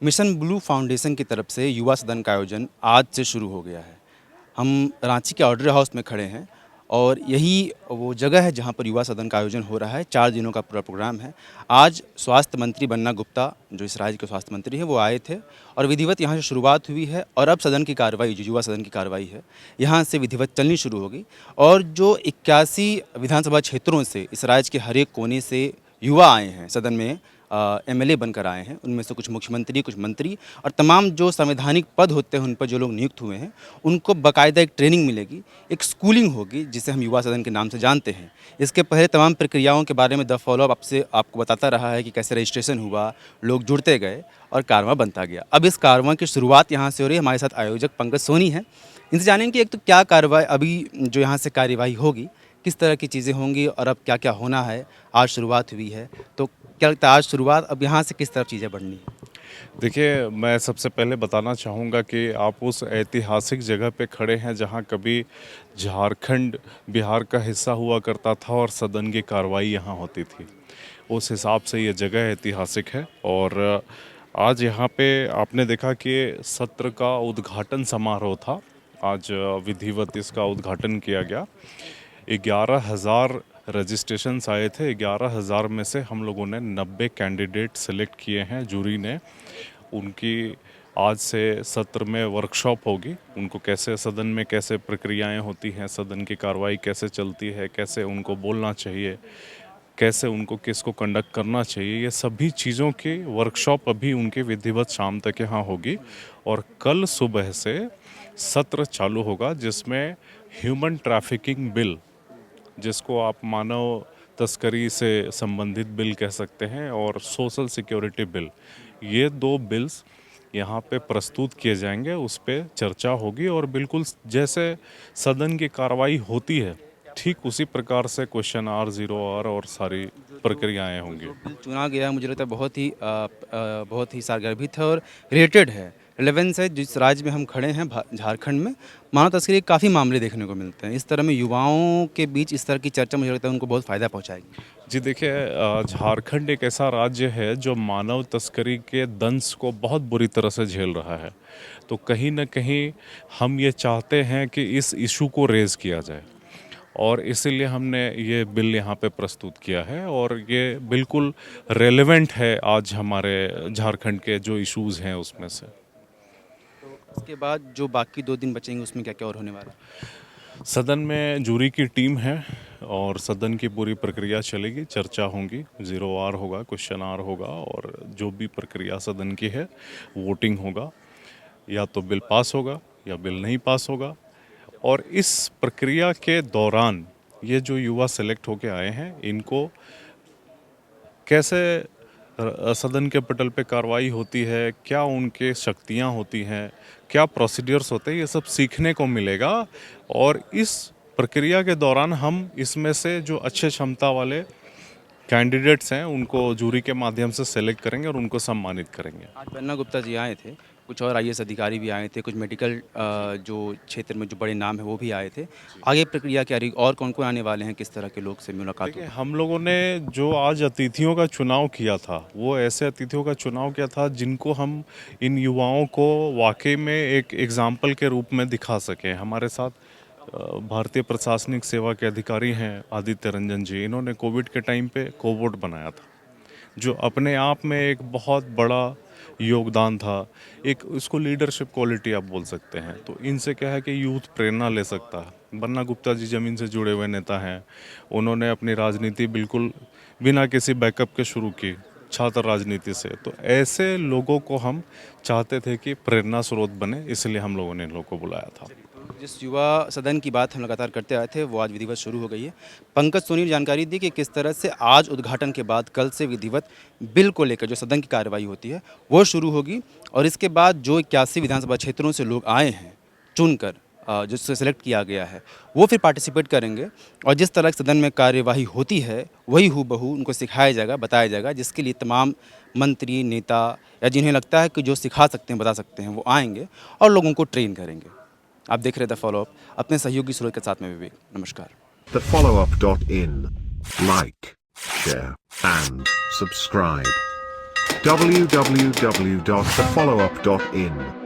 Mission blue foundation की तरफ से युवा सदन का आयोजन आज से शुरू हो गया है। हम रांची के ऑर्डर हाउस में खड़े हैं और यही वो जगह है जहां पर युवा सदन का आयोजन हो रहा है। 4 दिनों का पूरा प्रोग्राम है। आज स्वास्थ्य मंत्री बन्ना गुप्ता, जो इस राज्य के स्वास्थ्य मंत्री हैं, वो आए थे और विधिवत यहाँ से शुरुआत हुई है और अब सदन की कार्रवाई, जो युवा सदन की कार्रवाई है, यहाँ से विधिवत चलनी शुरू होगी। और जो 81 विधानसभा क्षेत्रों से इस राज्य के हर एक कोने से युवा आए हैं सदन में, एमएलए बनकर आए हैं, उनमें से कुछ मुख्यमंत्री, कुछ मंत्री और तमाम जो संवैधानिक पद होते हैं उन पर जो लोग नियुक्त हुए हैं, उनको बाकायदा एक ट्रेनिंग मिलेगी, एक स्कूलिंग होगी, जिसे हम युवा सदन के नाम से जानते हैं। इसके पहले तमाम प्रक्रियाओं के बारे में द फॉलोअप आपसे आपको बताता रहा है कि कैसे रजिस्ट्रेशन हुआ, लोग जुड़ते गए और कारवां बनता गया। अब इस कारवां की शुरुआत यहाँ से हो रही है। हमारे साथ आयोजक पंकज सोनी हैं। इनसे जानेंगे कि एक तो क्या कार्रवाई अभी जो यहाँ से कार्यवाही होगी, किस तरह की चीज़ें होंगी और अब क्या क्या होना है। आज शुरुआत हुई है, तो क्या लगता है आज शुरुआत, अब यहाँ से किस तरफ चीज़ें बढ़नी है? देखिए, मैं सबसे पहले बताना चाहूँगा कि आप उस ऐतिहासिक जगह पे खड़े हैं जहाँ कभी झारखंड बिहार का हिस्सा हुआ करता था और सदन की कार्रवाई यहाँ होती थी। उस हिसाब से ये जगह ऐतिहासिक है। और आज यहाँ पे आपने देखा कि सत्र का उद्घाटन समारोह था। आज विधिवत इसका उद्घाटन किया गया। 11,000 रजिस्ट्रेशंस आए थे। 11,000 में से हम लोगों ने 90 कैंडिडेट सेलेक्ट किए हैं जूरी ने। उनकी आज से सत्र में वर्कशॉप होगी। उनको कैसे सदन में कैसे प्रक्रियाएं होती हैं, सदन की कार्रवाई कैसे चलती है, कैसे उनको बोलना चाहिए, कैसे उनको किसको कंडक्ट करना चाहिए, ये सभी चीज़ों की वर्कशॉप अभी उनकी विधिवत शाम तक यहाँ होगी। और कल सुबह से सत्र चालू होगा, जिसमें ह्यूमन ट्रैफिकिंग बिल, जिसको आप मानव तस्करी से संबंधित बिल कह सकते हैं, और सोशल सिक्योरिटी बिल, ये 2 बिल्स यहाँ पे प्रस्तुत किए जाएंगे। उस पर चर्चा होगी और बिल्कुल जैसे सदन की कार्रवाई होती है ठीक उसी प्रकार से क्वेश्चन आर, 0 आर और सारी प्रक्रियाएं होंगी। बिल चुना गया, मुझे लगता है बहुत ही सारगर्भित है और रिलेटेड है, रिलेवेंस है। जिस राज्य में हम खड़े हैं, झारखंड में, मानव तस्करी के काफ़ी मामले देखने को मिलते हैं। इस तरह में युवाओं के बीच इस तरह की चर्चा, मुझे लगता है उनको बहुत फ़ायदा पहुंचाएगी। जी देखिए, झारखंड एक ऐसा राज्य है जो मानव तस्करी के दंश को बहुत बुरी तरह से झेल रहा है। तो कहीं ना कहीं हम ये चाहते हैं कि इस इशू को रेज़ किया जाए, और इसीलिए हमने ये बिल यहाँ पे प्रस्तुत किया है। और ये बिल्कुल रेलेवेंट है आज हमारे झारखंड के जो इश्यूज़ हैं उसमें से। तो इसके बाद जो बाकी 2 दिन बचेंगे, उसमें क्या क्या और होने वाला है? सदन में जूरी की टीम है और सदन की पूरी प्रक्रिया चलेगी, चर्चा होंगी, 0 आर होगा, क्वेश्चन आर होगा, और जो भी प्रक्रिया सदन की है, वोटिंग होगा। या तो बिल पास होगा या बिल नहीं पास होगा। और इस प्रक्रिया के दौरान ये जो युवा सेलेक्ट होके आए हैं, इनको कैसे सदन के पटल पे कार्रवाई होती है, क्या उनके शक्तियां होती हैं, क्या प्रोसीडियर्स होते हैं, ये सब सीखने को मिलेगा। और इस प्रक्रिया के दौरान हम इसमें से जो अच्छे क्षमता वाले कैंडिडेट्स हैं उनको जूरी के माध्यम से सेलेक्ट करेंगे और उनको सम्मानित करेंगे। आज बन्ना गुप्ता जी आए थे, कुछ और आईएएस अधिकारी भी आए थे, कुछ मेडिकल जो क्षेत्र में जो बड़े नाम है वो भी आए थे। आगे प्रक्रिया क्या रही और कौन-कौन आने वाले हैं, किस तरह के लोग से मुलाकात देखिए, होगी? हम लोगों ने जो आज अतिथियों का चुनाव किया था, वो ऐसे अतिथियों का चुनाव किया था जिनको हम इन युवाओं को वाकई में एक एग्जाम्पल के रूप में दिखा सकें। हमारे साथ भारतीय प्रशासनिक सेवा के अधिकारी हैं आदित्य रंजन जी। इन्होंने कोविड के टाइम पे कोवोट बनाया था, जो अपने आप में एक बहुत बड़ा योगदान था। एक उसको लीडरशिप क्वालिटी आप बोल सकते हैं। तो इनसे क्या है कि यूथ प्रेरणा ले सकता है। बन्ना गुप्ता जी ज़मीन से जुड़े हुए नेता हैं। उन्होंने अपनी राजनीति बिल्कुल बिना किसी बैकअप के शुरू की, छात्र राजनीति से। तो ऐसे लोगों को हम चाहते थे कि प्रेरणा स्रोत बने, इसलिए हम लोगों ने इन लोगों को बुलाया था। तो जिस युवा सदन की बात हम लगातार करते आए थे, वो आज विधिवत शुरू हो गई है। पंकज सोनी ने जानकारी दी कि किस तरह से आज उद्घाटन के बाद कल से विधिवत बिल को लेकर जो सदन की कार्रवाई होती है वो शुरू होगी और इसके बाद जो 81 विधानसभा क्षेत्रों से लोग आए हैं चुनकर, जिससे सेलेक्ट किया गया है, वो फिर पार्टिसिपेट करेंगे और जिस तरह से सदन में कार्यवाही होती है वही हूबहू उनको सिखाया जाएगा, बताया जाएगा, जिसके लिए तमाम मंत्री, नेता या जिन्हें लगता है कि जो सिखा सकते हैं, बता सकते हैं, वो आएंगे और लोगों को ट्रेन करेंगे। आप देख रहे थे फॉलोअप, अपने सहयोगी स्रोत के साथ में विवेक। नमस्कार। thefollowup.in. Like, share, and subscribe. www.thefollowup.in